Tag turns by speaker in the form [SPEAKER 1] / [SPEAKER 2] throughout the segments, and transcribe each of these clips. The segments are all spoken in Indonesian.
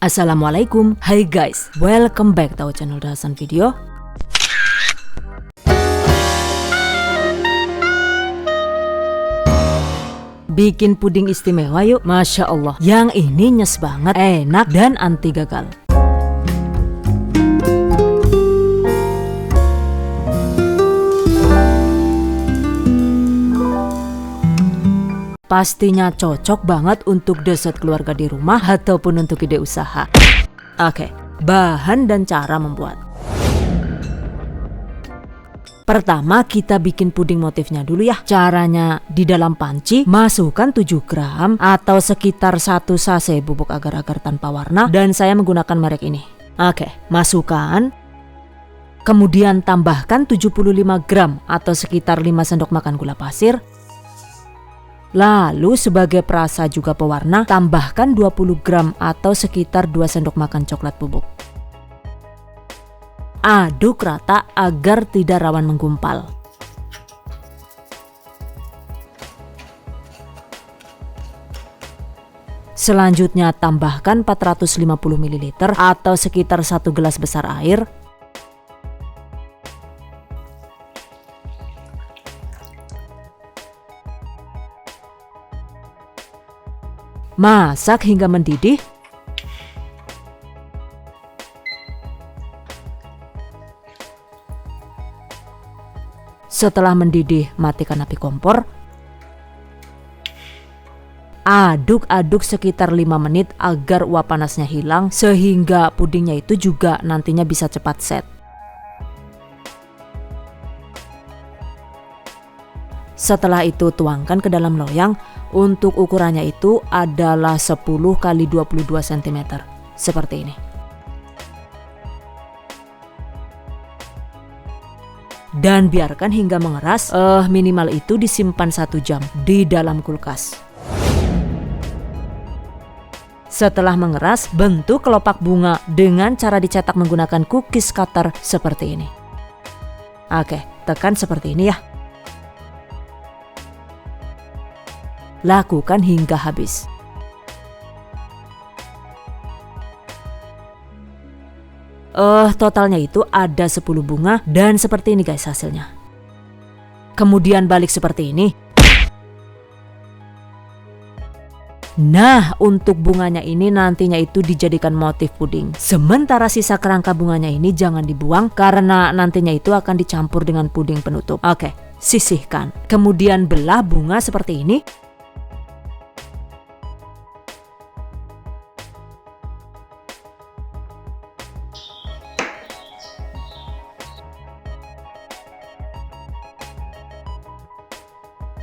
[SPEAKER 1] Assalamualaikum, hai guys, welcome back to our channel Dasan Video. Bikin puding istimewa yuk, Masya Allah. Yang ini nyes banget, enak dan anti gagal. Pastinya cocok banget untuk dessert keluarga di rumah ataupun untuk ide usaha. Oke, bahan dan cara membuat. Pertama kita bikin puding motifnya dulu ya. Caranya, di dalam panci masukkan 7 gram atau sekitar 1 sachet bubuk agar-agar tanpa warna, dan saya menggunakan merek ini. Oke, masukkan. Kemudian tambahkan 75 gram atau sekitar 5 sendok makan gula pasir. Lalu sebagai perasa juga pewarna, tambahkan 20 gram atau sekitar 2 sendok makan coklat bubuk. Aduk rata agar tidak rawan menggumpal. Selanjutnya tambahkan 450 ml atau sekitar 1 gelas besar air. Masak hingga mendidih. Setelah mendidih, matikan api kompor. Aduk-aduk sekitar 5 menit agar uap panasnya hilang, sehingga pudingnya itu juga nantinya bisa cepat set. Setelah itu tuangkan ke dalam loyang. Untuk ukurannya itu adalah 10 x 22 cm. Seperti ini. Dan biarkan hingga mengeras, minimal itu disimpan 1 jam di dalam kulkas. Setelah mengeras, bentuk kelopak bunga dengan cara dicetak menggunakan cookies cutter seperti ini. Oke, tekan seperti ini ya. Lakukan hingga habis. Totalnya itu ada 10 bunga dan seperti ini guys hasilnya. Kemudian balik seperti ini. Nah, untuk bunganya ini nantinya itu dijadikan motif puding. Sementara sisa kerangka bunganya ini jangan dibuang karena nantinya itu akan dicampur dengan puding penutup. Oke, sisihkan. Kemudian belah bunga seperti ini.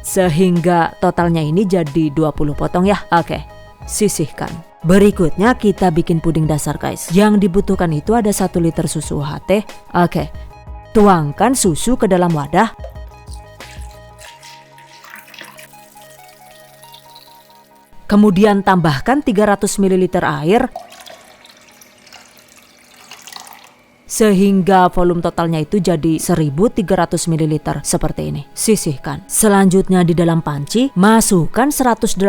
[SPEAKER 1] Sehingga totalnya ini jadi 20 potong ya. Oke, sisihkan. Berikutnya kita bikin puding dasar guys. Yang dibutuhkan itu ada 1 liter susu UHT. Oke, tuangkan susu ke dalam wadah. Kemudian tambahkan 300 ml air. Sehingga volume totalnya itu jadi 1300 ml seperti ini. Sisihkan. Selanjutnya di dalam panci masukkan 180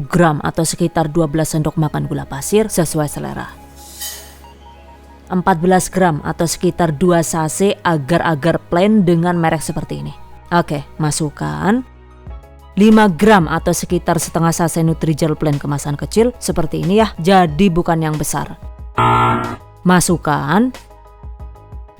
[SPEAKER 1] gram atau sekitar 12 sendok makan gula pasir sesuai selera. 14 gram atau sekitar 2 sachet agar-agar plain dengan merek seperti ini. Oke, masukkan. 5 gram atau sekitar setengah sachet Nutrijel plain kemasan kecil seperti ini ya. Jadi bukan yang besar. Masukkan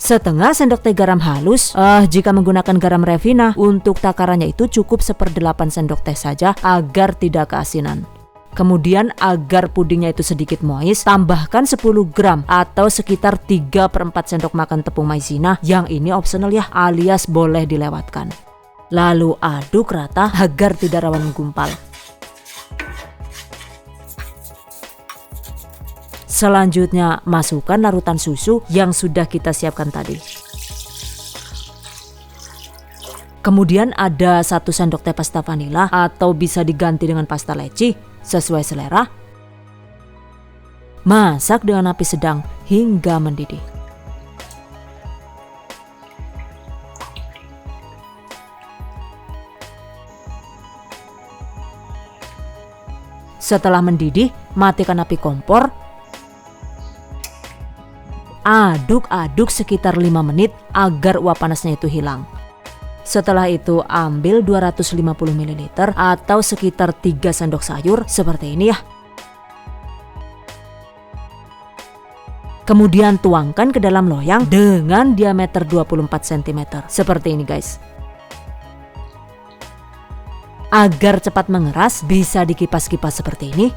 [SPEAKER 1] setengah sendok teh garam halus. Jika menggunakan garam Revina, untuk takarannya itu cukup 1/8 sendok teh saja agar tidak keasinan. Kemudian agar pudingnya itu sedikit moist, tambahkan 10 gram atau sekitar 3/4 sendok makan tepung maizena. Yang ini optional ya, alias boleh dilewatkan. Lalu aduk rata agar tidak rawan menggumpal. Selanjutnya masukkan larutan susu yang sudah kita siapkan tadi. Kemudian ada 1 sendok teh pasta vanila atau bisa diganti dengan pasta leci sesuai selera. Masak dengan api sedang hingga mendidih. Setelah mendidih, matikan api kompor. Aduk-aduk sekitar 5 menit agar uap panasnya itu hilang. Setelah itu ambil 250 ml atau sekitar 3 sendok sayur seperti ini ya. Kemudian tuangkan ke dalam loyang dengan diameter 24 cm seperti ini guys. Agar cepat mengeras bisa dikipas-kipas seperti ini.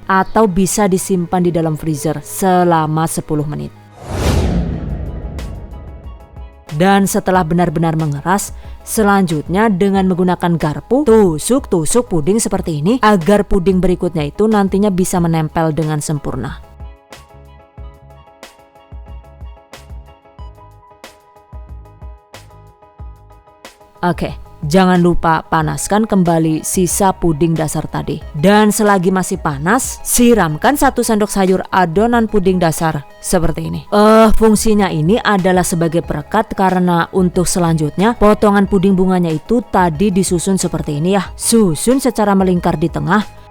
[SPEAKER 1] Atau bisa disimpan di dalam freezer selama 10 menit. Dan setelah benar-benar mengeras, selanjutnya dengan menggunakan garpu, tusuk-tusuk puding seperti ini agar puding berikutnya itu nantinya bisa menempel dengan sempurna. Oke. Jangan lupa panaskan kembali sisa puding dasar tadi. Dan selagi masih panas, siramkan 1 sendok sayur adonan puding dasar seperti ini. Fungsinya ini adalah sebagai perekat karena untuk selanjutnya potongan puding bunganya itu tadi disusun seperti ini ya. Susun secara melingkar di tengah.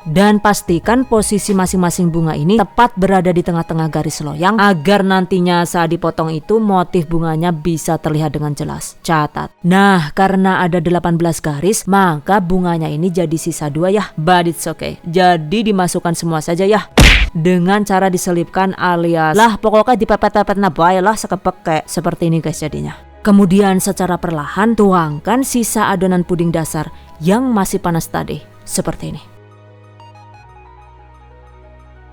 [SPEAKER 1] Dan pastikan posisi masing-masing bunga ini tepat berada di tengah-tengah garis loyang agar nantinya saat dipotong itu motif bunganya bisa terlihat dengan jelas. Catat. Nah, karena ada 18 garis, maka bunganya ini jadi sisa 2 ya. But it's okay. Jadi dimasukkan semua saja ya. Dengan cara diselipkan alias lah pokoknya dipepet-pepet nabai lah sekepek kayak seperti ini guys jadinya. Kemudian secara perlahan tuangkan sisa adonan puding dasar yang masih panas tadi seperti ini.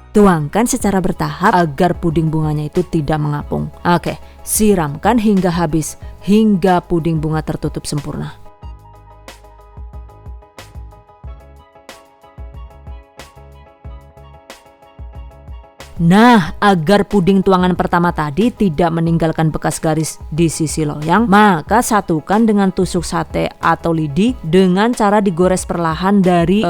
[SPEAKER 1] Tuangkan secara bertahap agar puding bunganya itu tidak mengapung. Oke, siramkan hingga habis, hingga puding bunga tertutup sempurna. Nah, agar puding tuangan pertama tadi tidak meninggalkan bekas garis di sisi loyang, maka satukan dengan tusuk sate atau lidi dengan cara digores perlahan dari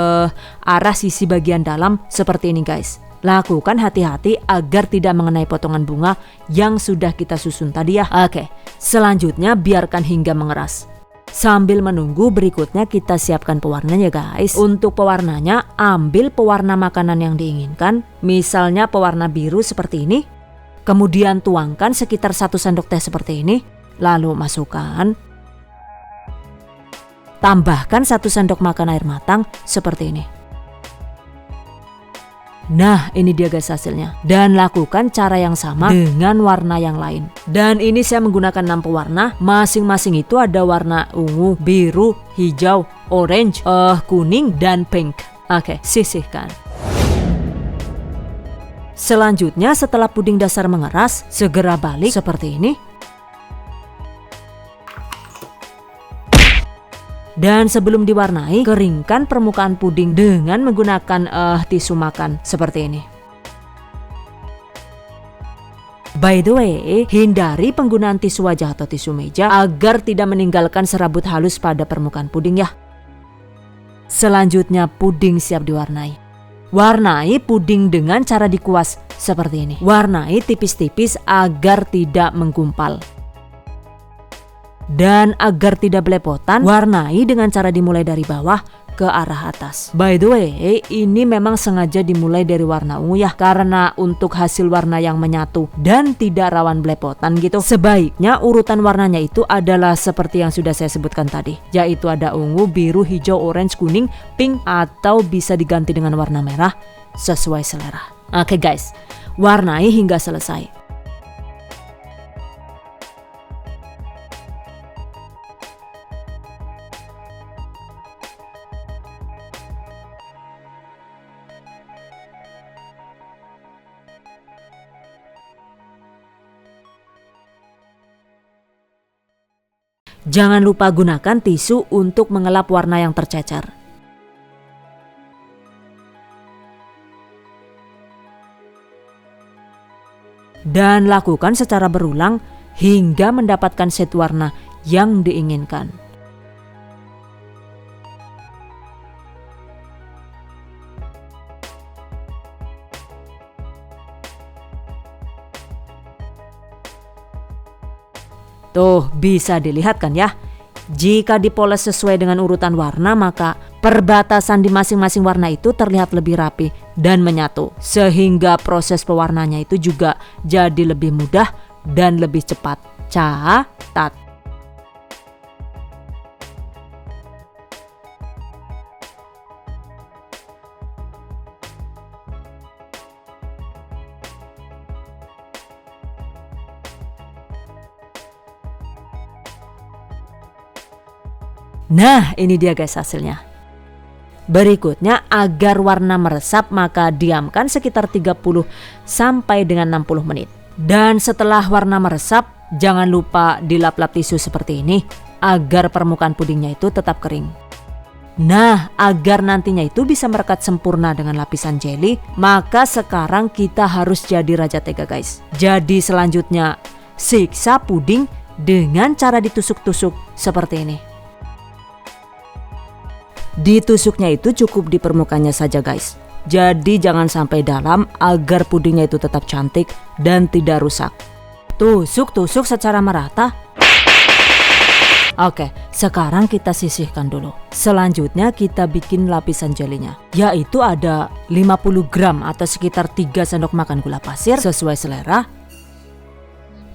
[SPEAKER 1] arah sisi bagian dalam seperti ini guys. Lakukan hati-hati agar tidak mengenai potongan bunga yang sudah kita susun tadi ya. Oke, selanjutnya biarkan hingga mengeras. Sambil menunggu berikutnya kita siapkan pewarnanya guys. Untuk pewarnanya ambil pewarna makanan yang diinginkan. Misalnya pewarna biru seperti ini. Kemudian tuangkan sekitar 1 sendok teh seperti ini. Lalu masukkan. Tambahkan 1 sendok makan air matang seperti ini. Nah, ini dia guys hasilnya. Dan lakukan cara yang sama dengan warna yang lain. Dan ini saya menggunakan 6 pewarna. Masing-masing itu ada warna ungu, biru, hijau, orange, kuning, dan pink. Oke, sisihkan. Selanjutnya setelah puding dasar mengeras, segera balik seperti ini. Dan sebelum diwarnai, keringkan permukaan puding dengan menggunakan tisu makan seperti ini. By the way, hindari penggunaan tisu wajah atau tisu meja agar tidak meninggalkan serabut halus pada permukaan puding ya. Selanjutnya puding siap diwarnai. Warnai puding dengan cara dikuas seperti ini. Warnai tipis-tipis agar tidak menggumpal. Dan agar tidak belepotan, warnai dengan cara dimulai dari bawah ke arah atas. By the way, ini memang sengaja dimulai dari warna ungu ya, karena untuk hasil warna yang menyatu dan tidak rawan belepotan gitu. Sebaiknya urutan warnanya itu adalah seperti yang sudah saya sebutkan tadi, yaitu ada ungu, biru, hijau, orange, kuning, pink, atau bisa diganti dengan warna merah sesuai selera. Oke guys, warnai hingga selesai. Jangan lupa gunakan tisu untuk mengelap warna yang tercecer. Dan lakukan secara berulang hingga mendapatkan set warna yang diinginkan. Tuh, bisa dilihat kan ya? Jika dipoles sesuai dengan urutan warna, maka perbatasan di masing-masing warna itu terlihat lebih rapi dan menyatu. Sehingga proses pewarnanya itu juga jadi lebih mudah dan lebih cepat. Catat. Nah, ini dia guys hasilnya. Berikutnya, agar warna meresap maka diamkan sekitar 30 sampai dengan 60 menit. Dan setelah warna meresap, jangan lupa dilap-lap tisu seperti ini agar permukaan pudingnya itu tetap kering. Nah, agar nantinya itu bisa merekat sempurna dengan lapisan jelly, maka sekarang kita harus jadi raja tega guys. Jadi selanjutnya, siksa puding dengan cara ditusuk-tusuk seperti ini. Ditusuknya itu cukup di permukaannya saja guys. Jadi jangan sampai dalam agar pudingnya itu tetap cantik dan tidak rusak. Tusuk-tusuk secara merata. Oke, sekarang kita sisihkan dulu. Selanjutnya kita bikin lapisan jelinya, yaitu ada 50 gram atau sekitar 3 sendok makan gula pasir sesuai selera.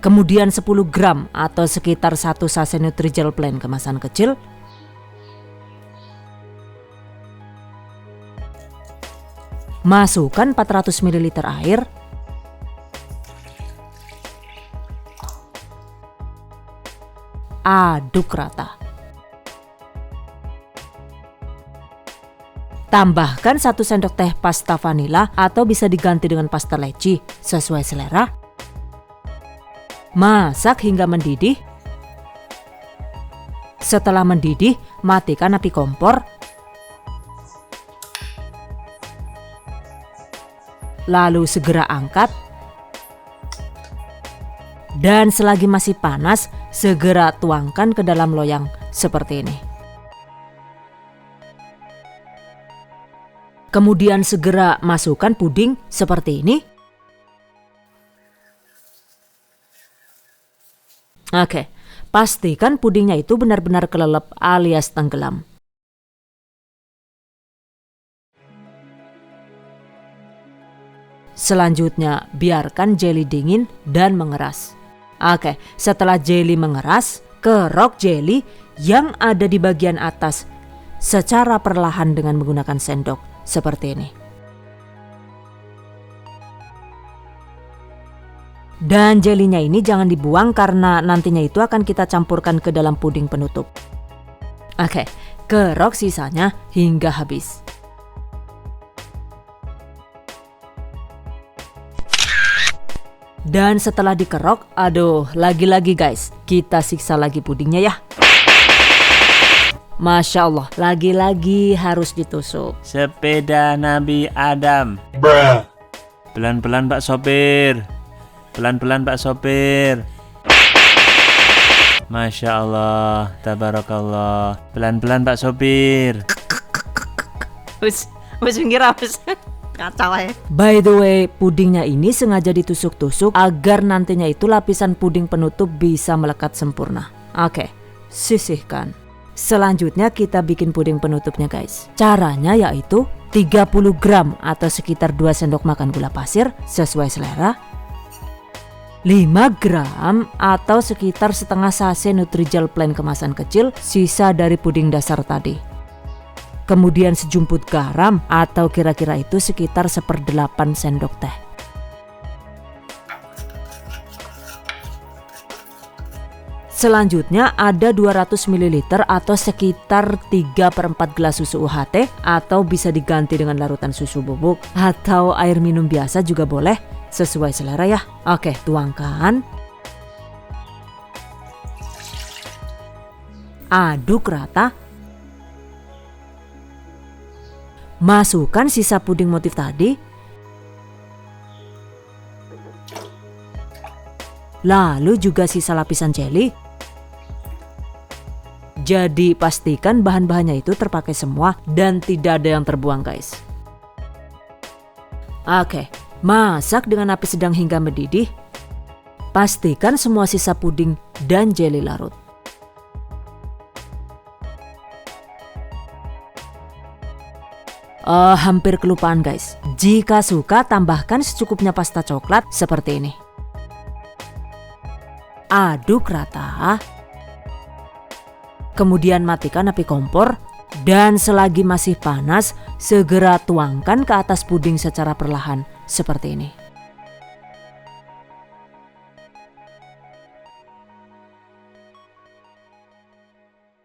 [SPEAKER 1] Kemudian 10 gram atau sekitar 1 sachet Nutrijel plain kemasan kecil. Masukkan 400 ml air. Aduk rata. Tambahkan 1 sendok teh pasta vanila atau bisa diganti dengan pasta leci sesuai selera. Masak hingga mendidih. Setelah mendidih, matikan api kompor. Lalu segera angkat. Dan selagi masih panas, segera tuangkan ke dalam loyang seperti ini. Kemudian segera masukkan puding seperti ini. Oke, pastikan pudingnya itu benar-benar kelelep alias tenggelam. Selanjutnya, biarkan jelly dingin dan mengeras. Oke, setelah jelly mengeras, kerok jelly yang ada di bagian atas secara perlahan dengan menggunakan sendok seperti ini. Dan jelinya ini jangan dibuang karena nantinya itu akan kita campurkan ke dalam puding penutup. Oke, kerok sisanya hingga habis. Dan setelah dikerok, aduh, lagi-lagi guys, kita siksa lagi pudingnya ya. Masya Allah, lagi-lagi harus ditusuk.
[SPEAKER 2] Sepeda Nabi Adam. Pelan-pelan Pak Sopir. Pelan-pelan Pak Sopir. Masya Allah, tabarakallah. Pelan-pelan Pak Sopir.
[SPEAKER 1] Wis ngira wis. Kacau ya. By the way, pudingnya ini sengaja ditusuk-tusuk agar nantinya itu lapisan puding penutup bisa melekat sempurna. Oke, sisihkan. Selanjutnya kita bikin puding penutupnya guys. Caranya yaitu 30 gram atau sekitar 2 sendok makan gula pasir sesuai selera. 5 gram atau sekitar setengah sachet Nutrijel plain kemasan kecil sisa dari puding dasar tadi. Kemudian sejumput garam atau kira-kira itu sekitar 1/8 sendok teh. Selanjutnya ada 200 ml atau sekitar 3/4 gelas susu UHT atau bisa diganti dengan larutan susu bubuk atau air minum biasa juga boleh sesuai selera ya. Oke, tuangkan. Aduk rata. Masukkan sisa puding motif tadi. Lalu juga sisa lapisan jelly. Jadi pastikan bahan-bahannya itu terpakai semua dan tidak ada yang terbuang guys. Oke, masak dengan api sedang hingga mendidih. Pastikan semua sisa puding dan jelly larut. Hampir kelupaan guys. Jika suka tambahkan secukupnya pasta coklat seperti ini. Aduk rata. Kemudian matikan api kompor. Dan selagi masih panas, segera tuangkan ke atas puding secara perlahan seperti ini.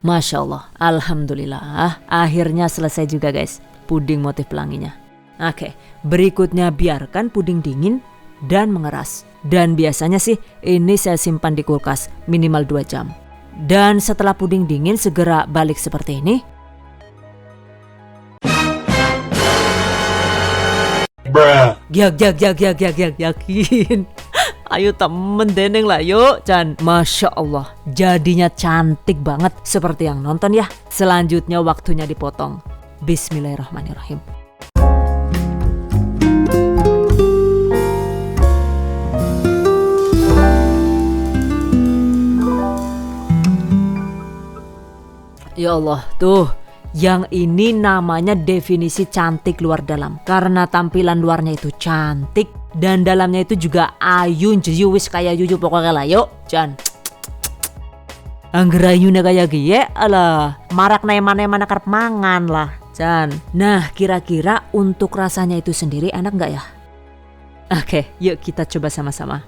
[SPEAKER 1] Masya Allah, alhamdulillah, akhirnya selesai juga guys puding motif pelanginya. Oke, berikutnya biarkan puding dingin dan mengeras. Dan biasanya sih ini saya simpan di kulkas minimal 2 jam. Dan setelah puding dingin segera balik seperti ini. Yakin. Ayo temen deneng lah yuk Chan. Masya Allah, jadinya cantik banget seperti yang nonton ya. Selanjutnya waktunya dipotong. Bismillahirrahmanirrahim. Ya Allah, tuh. Yang ini namanya definisi cantik luar dalam. Karena tampilan luarnya itu cantik dan dalamnya itu juga ayun jeyu wis kayak yuyu pokoknya lah yuk Jan. Anggerayunya kayak gie alah marak neman-neman akarep mangan lah Jan. Nah kira-kira untuk rasanya itu sendiri enak gak ya? Oke, yuk kita coba sama-sama.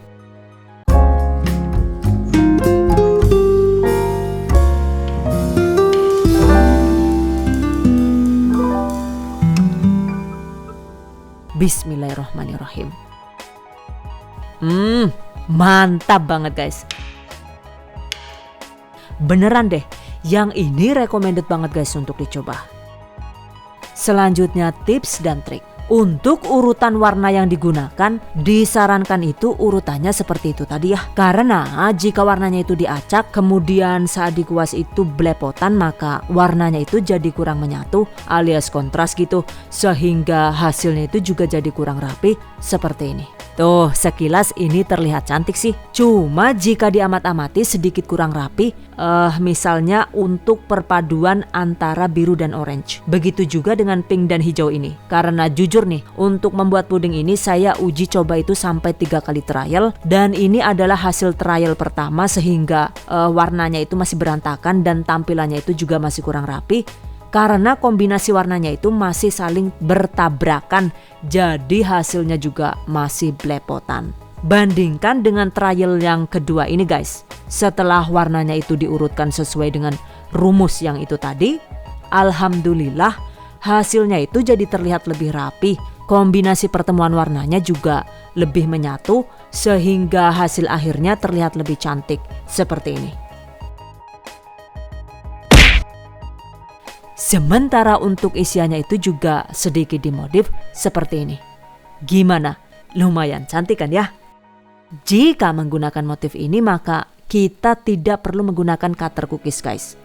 [SPEAKER 1] Bismillahirrahmanirrahim. Mantap banget guys. Beneran deh, yang ini recommended banget guys untuk dicoba. Selanjutnya tips dan trik. Untuk urutan warna yang digunakan, disarankan itu urutannya seperti itu tadi ya. Karena jika warnanya itu diacak, kemudian saat dikuas itu belepotan, maka warnanya itu jadi kurang menyatu alias kontras gitu. Sehingga hasilnya itu juga jadi kurang rapi seperti ini. Tuh sekilas ini terlihat cantik sih. Cuma jika diamat-amati sedikit kurang rapi. Misalnya untuk perpaduan antara biru dan orange. Begitu juga dengan pink dan hijau ini. Karena jujur nih, untuk membuat puding ini saya uji coba itu sampai 3 kali trial. Dan ini adalah hasil trial pertama sehingga warnanya itu masih berantakan dan tampilannya itu juga masih kurang rapi. Karena kombinasi warnanya itu masih saling bertabrakan. Jadi hasilnya juga masih belepotan. Bandingkan dengan trial yang kedua ini guys. Setelah warnanya itu diurutkan sesuai dengan rumus yang itu tadi, alhamdulillah hasilnya itu jadi terlihat lebih rapi. Kombinasi pertemuan warnanya juga lebih menyatu sehingga hasil akhirnya terlihat lebih cantik seperti ini. Sementara untuk isiannya itu juga sedikit dimodif seperti ini. Gimana? Lumayan cantik kan ya? Jika menggunakan motif ini maka kita tidak perlu menggunakan cutter cookies guys.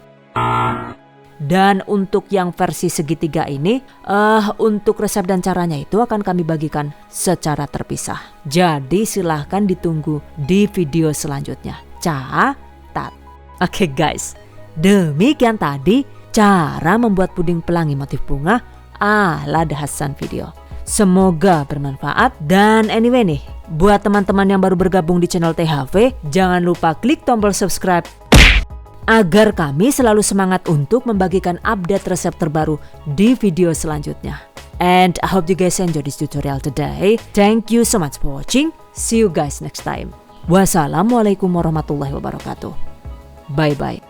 [SPEAKER 1] Dan untuk yang versi segitiga ini, untuk resep dan caranya itu akan kami bagikan secara terpisah. Jadi silahkan ditunggu di video selanjutnya. Catat. Oke guys, demikian tadi cara membuat puding pelangi motif bunga ala The Hasan Video. Semoga bermanfaat dan anyway nih, buat teman-teman yang baru bergabung di channel THV, jangan lupa klik tombol subscribe agar kami selalu semangat untuk membagikan update resep terbaru di video selanjutnya. And I hope you guys enjoy this tutorial today. Thank you so much for watching. See you guys next time. Wassalamualaikum warahmatullahi wabarakatuh. Bye bye.